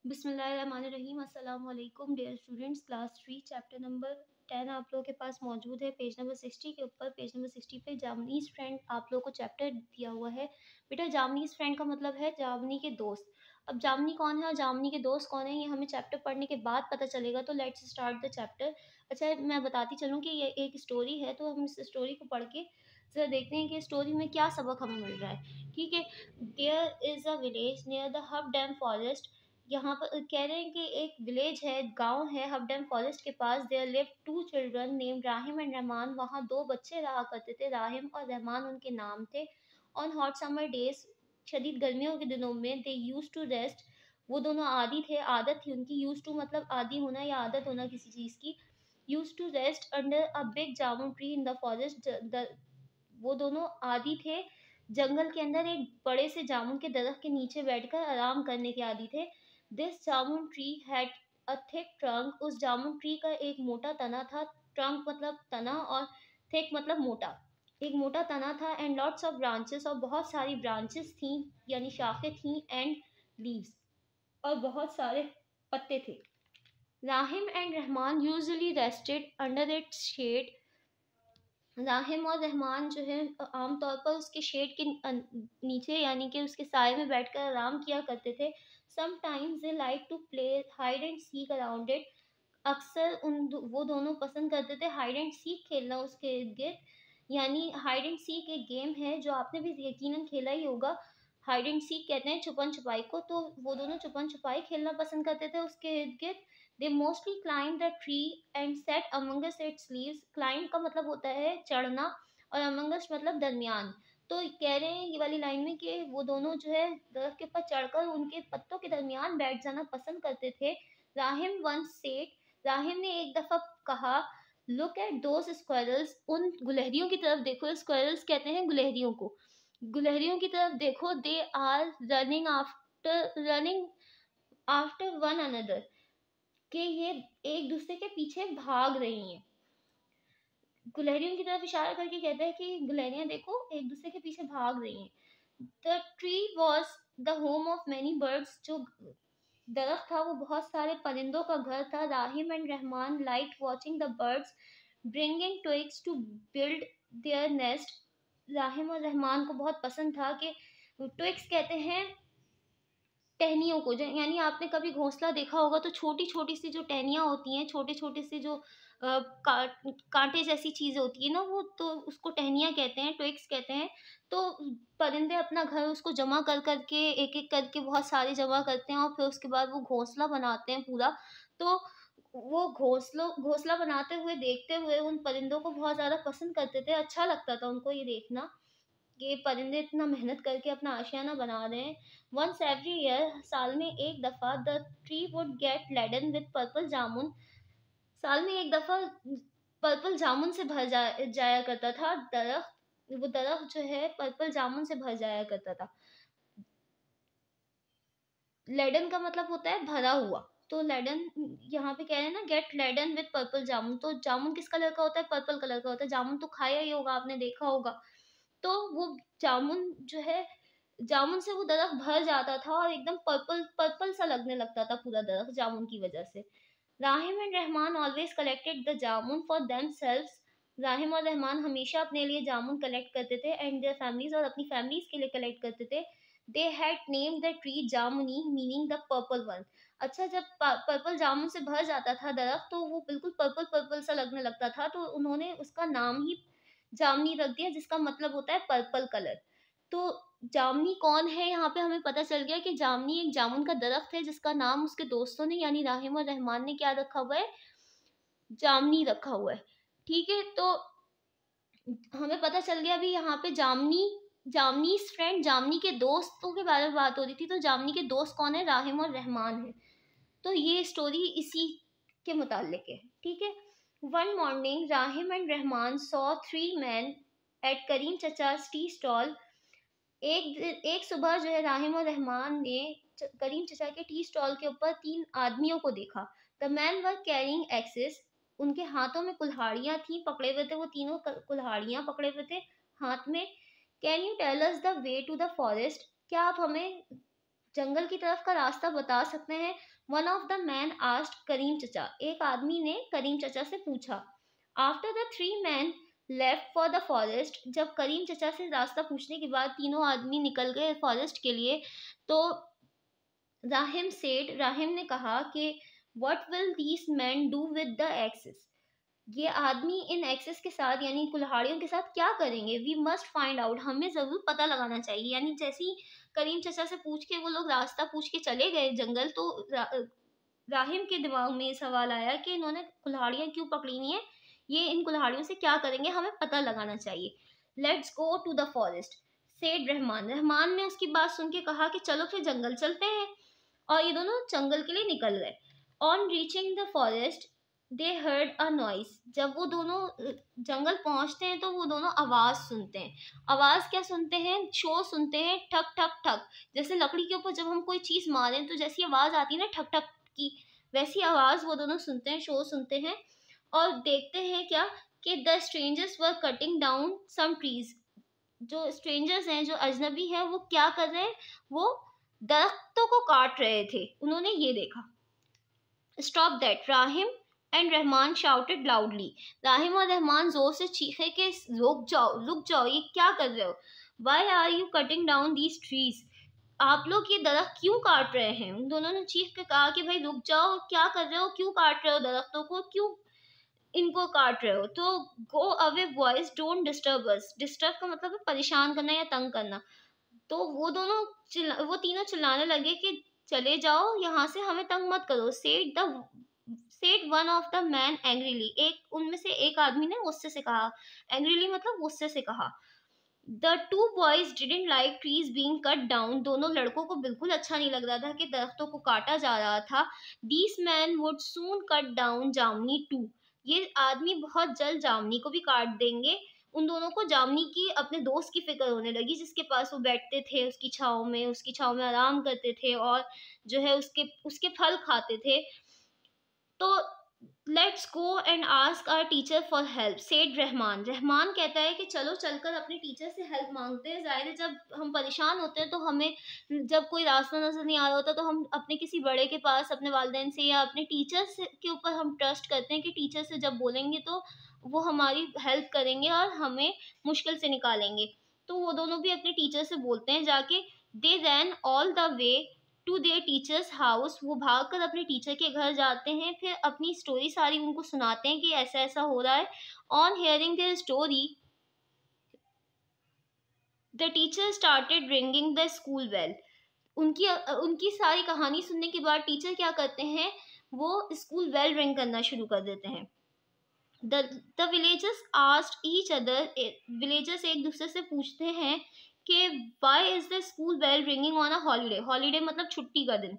बिस्मिल्लाहिर्रहमानिर्रहीम। अस्सलाम वालेकुम dear students. Class 3 chapter number 10 आप लोगों के पास मौजूद है। पेज नंबर 60 के ऊपर, पेज नंबर 60 पे जामनीज़ फ्रेंड आप लोगों को चैप्टर दिया हुआ है। बेटा जामनीज़ फ्रेंड का मतलब है जामनी के दोस्त। अब जामनी कौन है और जामनी के दोस्त कौन है ये हमें चैप्टर पढ़ने के बाद पता चलेगा। तो लेट्स स्टार्ट द चैप्टर। अच्छा, मैं बताती चलूँ कि ये एक स्टोरी है, तो हम इस स्टोरी को पढ़ के ज़रा देखते हैं कि स्टोरी में क्या सबक हमें मिल रहा है। ठीक है। There is a village near the hub dam forest. यहाँ पर कह रहे हैं कि एक विलेज है, गांव है, हबडन फॉरेस्ट के पास। There live two children named Rahim and Rahman. वहाँ दो बच्चे रहा करते थे, राहिम और रहमान उनके नाम थे। ऑन हॉट समर डेज, शदीद गर्मियों के दिनों में, दे यूज टू रेस्ट, वो दोनों आदी थे, आदत थी उनकी। यूज टू मतलब आदी होना या आदत होना किसी चीज़ की। Use to rest under a big jamun tree in the forest. वो दोनों आदी थे जंगल के अंदर एक बड़े से जामुन के दरख्त के नीचे बैठकर आराम करने के आदी थे। This jamun tree had a thick trunk. उस जामुन ट्री का एक मोटा तना था। ट्रंक मतलब तना और थिक मतलब मोटा। एक मोटा तना था। एंड लॉट्स ऑफ ब्रांचेस, और बहुत सारी ब्रांचेस थी यानी शाखें थी। एंड लीव्स, और बहुत सारे पत्ते थे। Rahim and Rahman usually rested under its shade. Rahim और रहमान जो है आमतौर पर उसके शेड के नीचे यानी कि उसके साए में बैठकर आराम किया करते थे। Sometimes they like to play hide and seek around it. अक्सर वो दोनों पसंद करते थे हाइड एंड सीक खेलना उसके इर्द गिर्द। यानी हाइड एंड सीक एक गेम है जो आपने भी यकीनन खेला ही होगा। हाइड एंड सीक कहते हैं छुपन छुपाई को। तो वो दोनों छुपन छुपाई खेलना पसंद करते थे उसके इर्द गिर्द। They mostly climb the tree and set Among Us it's leaves. Climb का मतलब होता है चढ़ना, और अमंगस मतलब दरमियान। तो कह रहे हैं ये वाली लाइन में कि वो दोनों जो है दरख्त के ऊपर चढ़कर उनके पत्तों के दरमियान बैठ जाना पसंद करते थे। राहिम वंस सेड, राहिम ने एक दफा कहा, लुक एट दोस स्क्वायरल्स, उन गुलहरियों की तरफ देखो। स्क्वायरल्स कहते हैं गुलहरियों को। गुलहरियों की तरफ देखो। They are running after one another, कि ये एक दूसरे के पीछे भाग रही हैं। गुलहरियों की तरफ इशारा करके कहता है कि गुलहरियां देखो एक दूसरे के पीछे भाग रही हैं। The tree was the home of many birds, जो दरख्त था वो बहुत सारे परिंदों का घर था। Rahim and Rahman like watching the birds bringing twigs to build their nest. Rahim और रहमान को बहुत पसंद था कि ट्विग्स कहते हैं टहनियों को, यानी आपने कभी घोंसला देखा होगा तो छोटी छोटी सी जो टहनियाँ होती हैं, छोटे छोटे से जो कांटे जैसी चीज़ होती है ना, वो तो उसको टहनियाँ कहते हैं, ट्विग्स कहते हैं। तो परिंदे अपना घर उसको जमा कर करके एक एक करके बहुत सारे जमा करते हैं और फिर उसके बाद वो घोंसला बनाते हैं पूरा। तो वो घोंसला बनाते हुए देखते हुए उन परिंदों को बहुत ज़्यादा पसंद करते थे। अच्छा लगता था उनको ये देखना, ये परिंदे इतना मेहनत करके अपना आशियाना बना रहे हैं। वंस एवरी ईयर, साल में एक दफ़ा, the tree would get laden with purple jamun. साल में एक दफ़ा पर्पल जामुन से जाया करता था दरख्त। वो दरख्त जो है पर्पल जामुन से भर जाया करता था। लेडन का मतलब होता है भरा हुआ। तो लेडन यहाँ पे कह रहे हैं ना, गेट लेडन विद पर्पल जामुन। तो जामुन किस कलर का होता है? पर्पल कलर का होता है। जामुन तो खाया ही होगा, आपने देखा होगा। तो वो जामुन जो है, जामुन से वो दरख्त भर जाता था और एकदम पर्पल पर्पल सा लगने लगता था पूरा दरख्त जामुन की वजह से। Rahim and Rahman always collected the jamun for themselves. Rahim और रहमान हमेशा अपने लिए जामुन कलेक्ट करते थे एंड देयर फैमिलीज, और अपनी फैमिलीज के लिए कलेक्ट करते थे। They had named the tree जामुनी मीनिंग द पर्पल वन। अच्छा, जब पर्पल जामुन से भर जाता था दरख्त तो वो बिल्कुल पर्पल पर्पल सा लगने लगता था, तो उन्होंने उसका नाम ही जामनी रख दिया, जिसका मतलब होता है पर्पल कलर। तो जामनी कौन है, यहाँ पे हमें पता चल गया कि जामनी एक जामुन का दरख्त है जिसका नाम उसके दोस्तों ने यानी राहिम और रहमान ने क्या रखा हुआ है? जामनी रखा हुआ है। ठीक है। तो हमें पता चल गया अभी यहाँ पे जामनीज फ्रेंड, जामनी के दोस्तों के बारे में बात हो रही थी। तो जामनी के दोस्त कौन है? राहिम और रहमान है। तो ये स्टोरी इसी के मुताल्लिक है। ठीक है। One morning Rahim and Rahman saw three man at Karim chacha's tea stall. एक सुबह जो है राहिम और रहमान ने करीम चचा के टी स्टॉल के ऊपर तीन आदमियों को देखा। The men were carrying axes, उनके हाथों में कुल्हाड़ियाँ थी, पकड़े हुए थे वो तीनों कुल्हाड़ियाँ पकड़े हुए थे हाथ में। Can you tell us the way to the forest, क्या आप हमें जंगल की तरफ का रास्ता बता सकते हैं? One of the man asked Karim chacha, एक आदमी ने करीम चचा से पूछा। After the three man left for the forest, जब करीम चचा से रास्ता पूछने के बाद तीनों आदमी निकल गए फॉरेस्ट के लिए, तो राहिम ने कहा कि what will these men do with the axes, ये आदमी इन एक्सेस के साथ यानी कुल्हाड़ियों के साथ क्या करेंगे? वी मस्ट फाइंड आउट, हमें ज़रूर पता लगाना चाहिए। यानी जैसे ही करीम चचा से पूछ के वो लोग रास्ता पूछ के चले गए जंगल, तो राहिम के दिमाग में ये सवाल आया कि इन्होंने कुल्हाड़ियाँ क्यों पकड़ी हुई हैं? ये इन कुल्हाड़ियों से क्या करेंगे? हमें पता लगाना चाहिए। Let's go to the forest, said Rahman. Rahman ने उसकी बात सुन के कहा कि चलो फिर जंगल चलते हैं। और ये दोनों जंगल के लिए निकल गए। On reaching the forest they heard a noise, जब वो दोनों जंगल पहुंचते हैं तो वो दोनों आवाज़ सुनते हैं। आवाज़ क्या सुनते हैं? शोर सुनते हैं, ठक ठक ठक। जैसे लकड़ी के ऊपर जब हम कोई चीज़ मारें तो जैसी आवाज़ आती है ना ठक ठक की, वैसी आवाज़ वो दोनों सुनते हैं, शोर सुनते हैं। और देखते हैं क्या कि the strangers were cutting down some trees, जो स्ट्रेंजर्स हैं, जो अजनबी हैं, वो क्या कर रहे हैं? वो दरख्तों को काट रहे थे। उन्होंने ये देखा। Stop that, Rahim and Rahman shouted loudly, Rahim और रहमान जोर से चीखे कि रुक जाओ, ये क्या कर रहे हो? Why are you cutting down these trees, आप लोग ये दरख्त क्यों काट रहे हैं? उन दोनों ने चीख के कहा कि भाई रुक जाओ, क्या कर रहे हो, क्यों काट रहे हो दरख्तों को, क्यों इनको काट रहे हो? तो go away boys, don't disturb us, disturb का मतलब है परेशान करना या तंग करना। तो वो तीनों चिल्लाने लगे कि चले जाओ यहाँ से, हमें तंग मत करो। Said one of the man angrily, एक उनमें से एक आदमी ने गुस्से से कहा। एंग्रीली मतलब गुस्से से कहा। The two boys didn't like trees being cut down, दोनों लड़कों को बिल्कुल अच्छा नहीं लग रहा था कि दरख्तों को काटा जा रहा था। These man would soon cut down Jamni too, ये आदमी बहुत जल्द जामनी को भी काट देंगे। उन दोनों को जामनी की, अपने दोस्त की फिक्र होने लगी, जिसके पास वो बैठते थे, उसकी छाव में आराम करते थे और जो है उसके उसके फल खाते थे। तो let's go and ask our teacher for help, said Rahman. Rahman कहता है कि चलो चलकर अपने टीचर से हेल्प मांगते हैं। ज़ाहिर है जब हम परेशान होते हैं तो हमें, जब कोई रास्ता नजर नहीं आ रहा होता, तो हम अपने किसी बड़े के पास, अपने वालिदैन से या अपने टीचर के ऊपर हम ट्रस्ट करते हैं कि टीचर से जब बोलेंगे तो वो हमारी हेल्प करेंगे और हमें मुश्किल से निकालेंगे। तो वो दोनों भी अपने टीचर से बोलते हैं जाके। They ran all the way to their teachers house, वो भागकर अपने टीचर के घर जाते हैं, फिर अपनी स्टोरी सारी उनको सुनाते हैं कि ऐसा ऐसा हो रहा है। On hearing their story the teacher started ringing the school bell, उनकी सारी कहानी सुनने के बाद टीचर क्या करते हैं? वो स्कूल बेल रिंग करना शुरू कर देते हैं। The villagers asked each other, villagers एक दूसरे से पूछते हैं कि why is the school bell ringing on a holiday, holiday मतलब छुट्टी का दिन,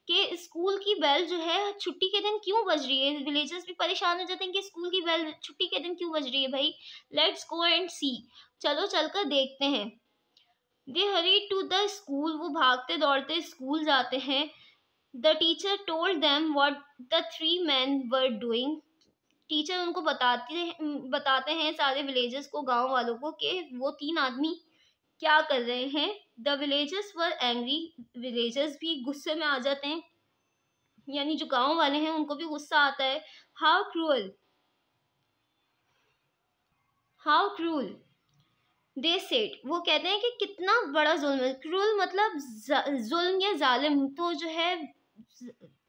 कि स्कूल की बेल जो है छुट्टी के दिन क्यों बज रही है? विलेजर्स भी परेशान हो जाते हैं कि स्कूल की बेल छुट्टी के दिन क्यों बज रही है भाई। लेट्स गो एंड सी, चलो चलकर देखते हैं। दे हरी टू द स्कूल, वो भागते दौड़ते स्कूल जाते हैं। The teacher told them what the three man were doing, teacher उनको बताते हैं सारे विलेजर्स को, गांव वालों को, कि वो तीन आदमी क्या कर रहे हैं। The villagers were angry, villagers भी गुस्से में आ जाते हैं, यानी जो गांव वाले हैं उनको भी गुस्सा आता है। How cruel, how cruel they said, वो कहते हैं कि कितना बड़ा जुल्म है। क्रूअल मतलब जुल्म या जालिम, तो जो है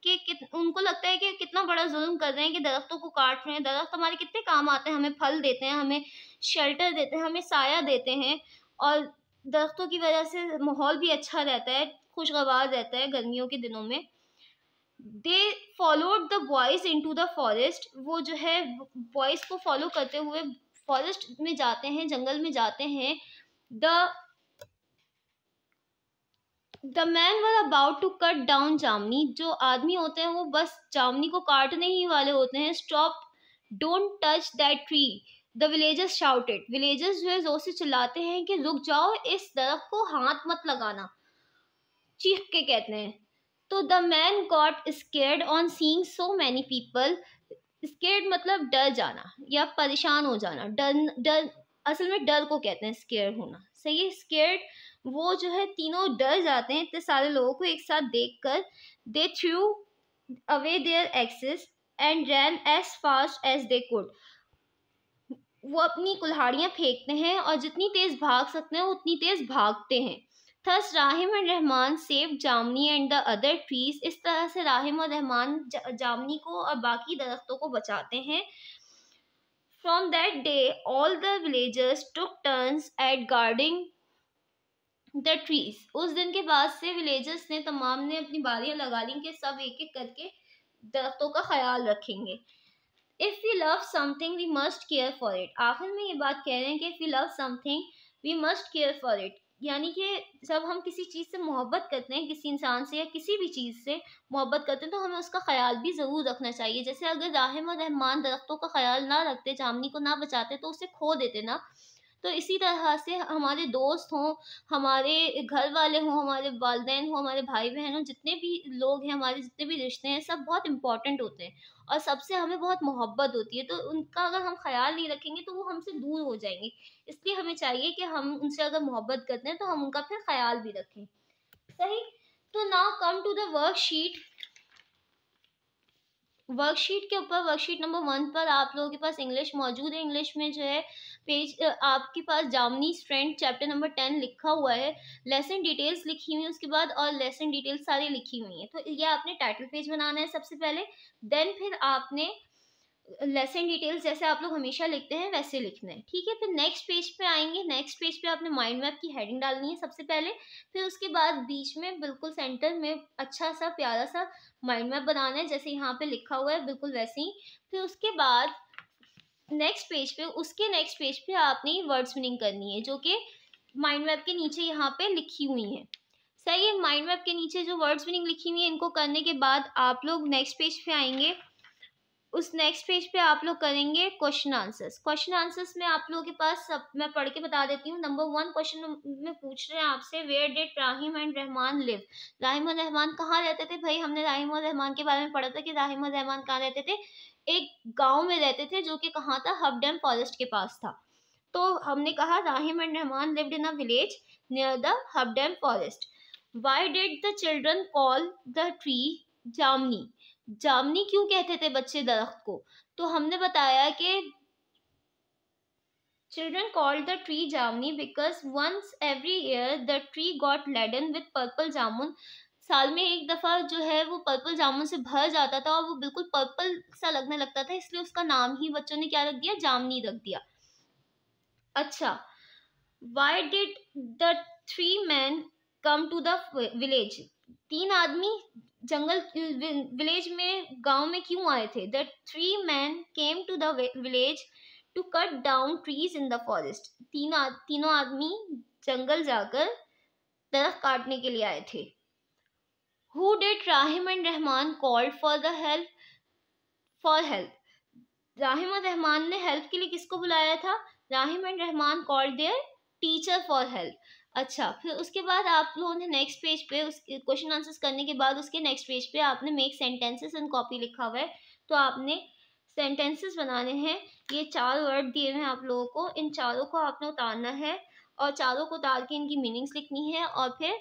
कि उनको लगता है कि कितना बड़ा जुल्म कर रहे हैं कि दरख्तों को काट रहे हैं। दरख्त हमारे कितने काम आते हैं, हमें फल देते हैं, हमें शेल्टर देते हैं, हमें साया देते हैं, और दरख्तों की वजह से माहौल भी अच्छा रहता है, खुशगवार रहता है गर्मियों के दिनों में। They followed the boys into the forest, वो जो है बॉयज को फॉलो करते हुए फॉरेस्ट में जाते हैं, जंगल में जाते हैं। The men were about to cut down जामनी, जो आदमी होते हैं वो बस जामनी को काटने ही वाले होते हैं। Stop, don't touch that tree, the villagers shouted, villagers जो है जोर से चिल्लाते हैं कि रुक जाओ, इस दरख्त को हाथ मत लगाना, चीख के कहते हैं। तो the man got scared on seeing so many people, scared मतलब डर जाना या परेशान हो जाना, डर डर असल में डर को कहते हैं स्केयर होना, सही है। स्केर्ड वो जो है तीनों डर जाते हैं इतने सारे लोगों को एक साथ देखकर। They threw away their axes and ran as fast as they could. वो अपनी कुल्हाड़ियां फेंकते हैं और जितनी तेज भाग सकते हैं उतनी तेज भागते हैं। Thus Rahim and Rahman save जामनी एंड द अदर ट्रीज। इस तरह से राहिम और रहमान जामनी को और बाकी दरख्तों को बचाते हैं। From that day all the villagers took turns at guarding the trees. उस दिन के बाद से विलेजर्स ने तमाम ने अपनी बारियां लगा ली कि सब एक एक करके दरख्तों का ख्याल रखेंगे। If we love something we must care for it. आखिर में ये बात कह रहे हैं कि if we love something we must care for it, यानी कि जब हम किसी चीज़ से मोहब्बत करते हैं, किसी इंसान से या किसी भी चीज़ से मोहब्बत करते हैं, तो हमें उसका ख्याल भी ज़रूर रखना चाहिए। जैसे अगर राहिम और रहमान दरख्तों का ख्याल ना रखते, जामनी को ना बचाते, तो उसे खो देते ना। तो इसी तरह से हमारे दोस्त हों, हमारे घर वाले हों, हमारे वालिदैन हों, हमारे भाई बहन हों, जितने भी लोग हैं, हमारे जितने भी रिश्ते हैं, सब बहुत इम्पोर्टेंट होते हैं और सबसे हमें बहुत मोहब्बत होती है। तो उनका अगर हम ख्याल नहीं रखेंगे तो वो हमसे दूर हो जाएंगे। इसलिए हमें चाहिए कि हम उनसे अगर मोहब्बत करते हैं तो हम उनका फिर ख्याल भी रखें। सही। तो now come to the worksheet. Worksheet के ऊपर वर्कशीट नंबर 1 पर आप लोगों के पास इंग्लिश मौजूद है। इंग्लिश में जो है पेज आपके पास जामनीज फ्रेंड चैप्टर नंबर 10 लिखा हुआ है। लेसन डिटेल्स लिखी हुई है उसके बाद और लेसन डिटेल्स सारी लिखी हुई हैं। तो ये आपने टाइटल पेज बनाना है सबसे पहले, देन फिर आपने लेसन डिटेल्स जैसे आप लोग हमेशा लिखते हैं वैसे लिखना है, ठीक है। फिर नेक्स्ट पेज पे आएंगे। नेक्स्ट पेज पे आपने माइंड मैप की हेडिंग डालनी है सबसे पहले। फिर उसके बाद बीच में बिल्कुल सेंटर में अच्छा सा प्यारा सा माइंड मैप बनाना है, जैसे यहाँ पे लिखा हुआ है बिल्कुल वैसे ही। फिर उसके बाद नेक्स्ट पेज पे, उसके नेक्स्ट पेज पे आपने वर्ड्स मीनिंग करनी है जो कि माइंड मैप के नीचे यहाँ पे लिखी हुई है। सही है। माइंड मैप के नीचे जो वर्ड्स मीनिंग लिखी हुई है, इनको करने के बाद आप लोग नेक्स्ट पेज पे आएंगे। उस नेक्स्ट पेज पे आप लोग करेंगे क्वेश्चन आंसर्स। क्वेश्चन आंसर्स में आप लोगों के पास सब मैं पढ़ के बता देती हूँ। नंबर 1 क्वेश्चन में पूछ रहे हैं आपसे, where did Rahim and Rahman live. Rahim और रहमान कहाँ रहते थे? भाई हमने राहिम और रहमान के बारे में पढ़ा था कि राहिम और रहमान कहाँ रहते थे, एक गाँव में रहते थे जो कि कहाँ था, हबडैम फॉरेस्ट के पास था। तो हमने कहा Rahim and Rahman lived in a village near the Habdam forest. Why did the children call the tree Jamni. Jamni क्यों कहते थे बच्चे दरख्त को? तो हमने बताया कि children called the tree jamni because once every year the tree got laden with purple jamun। साल में एक दफा जो है वो पर्पल जामुन से भर जाता था और वो बिल्कुल पर्पल सा लगने लगता था, इसलिए उसका नाम ही बच्चों ने क्या रख दिया, जामनी रख दिया। अच्छा, why did the 3 men come to the village। 3 आदमी जंगल विलेज में गांव में क्यों आए थे? The 3 men came to the village to cut down trees in the forest। तीनों आदमी जंगल जाकर दरख्त काटने के लिए आए थे। Who did Rahim and Rahman called for the help? For help। Rahim और रहमान ने हेल्प के लिए किसको बुलाया था? Rahim and Rahman called there teacher for help. अच्छा, फिर उसके बाद आप लोगों ने नेक्स्ट पेज पे उस क्वेश्चन आंसर्स करने के बाद उसके नेक्स्ट पेज पे आपने मेक सेंटेंसेस एंड कॉपी लिखा हुआ है, तो आपने सेंटेंसेस बनाने हैं। ये 4 वर्ड दिए हुए हैं आप लोगों को, इन चारों को आपने उतारना है और चारों को उतार के इनकी मीनिंग्स लिखनी है और फिर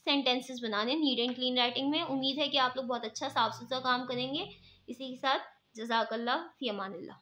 सेंटेंसेस बनाने नीट एंड क्लीन राइटिंग में। उम्मीद है कि आप लोग बहुत अच्छा साफ सुथरा काम करेंगे। इसी के साथ जज़ाकल्लाह फ़ी अमानिल्लाह।